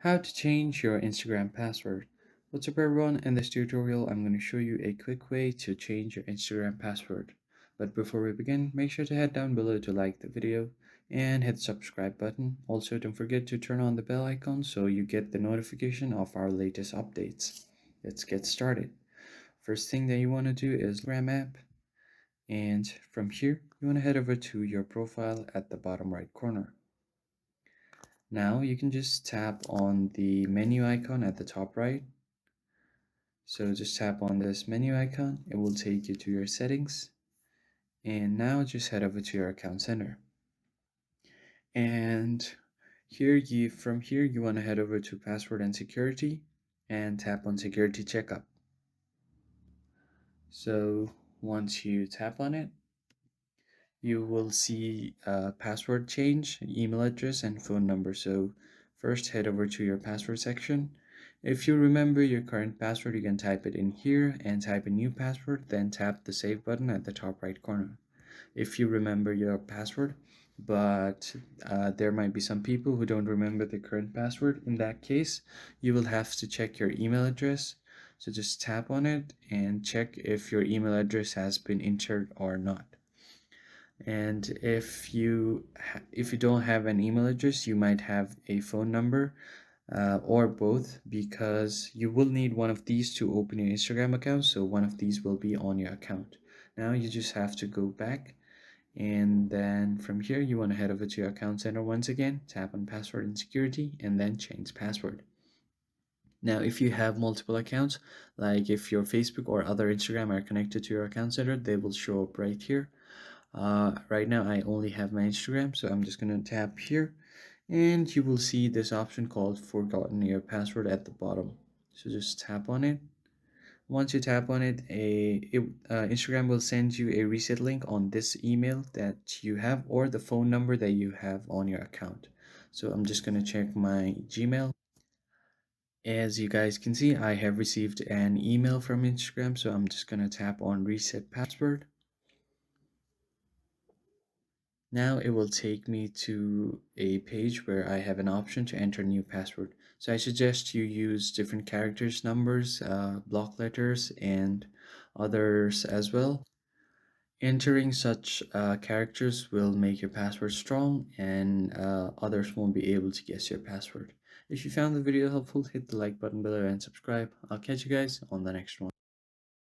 How to change your Instagram password. What's up everyone, in this tutorial I'm going to show you a quick way to change your Instagram password. But before we begin, make sure to head down below to like the video and hit the subscribe button. Also don't forget to turn on the bell icon so you get the notification of our latest updates. Let's get started. First thing that you want to do is Instagram app, and from here you want to head over to your profile at the bottom right corner. Now you can just tap on the menu icon at the top right. So just tap on this menu icon, it will take you to your settings. And now just head over to your account center. And from here you want to head over to password and security and tap on security checkup. So once you tap on it, you will see password change, email address, and phone number. So first head over to your password section. If you remember your current password, you can type it in here and type a new password, then tap the save button at the top right corner. If you remember your password, but there might be some people who don't remember the current password, in that case, you will have to check your email address. So just tap on it and check if your email address has been entered or not. And if you don't have an email address, you might have a phone number or both, because you will need one of these to open your Instagram account. So one of these will be on your account. Now you just have to go back, and then from here you want to head over to your account center once again, tap on password and security, and then change password. Now if you have multiple accounts, like if your Facebook or other Instagram are connected to your account center, they will show up right here. Right now I only have my Instagram, so I'm just gonna tap here, and you will see this option called forgotten your password at the bottom. So just tap on it. Once you tap on it, Instagram will send you a reset link on this email that you have or the phone number that you have on your account. So I'm just gonna check my Gmail. As you guys can see, I have received an email from Instagram, so I'm just gonna tap on reset password. Now it will take me to a page where I have an option to enter new password. So I suggest you use different characters, numbers, block letters, and others as well. Entering such characters will make your password strong, and others won't be able to guess your password. If you found the video helpful, hit the like button below and subscribe. I'll catch you guys on the next one.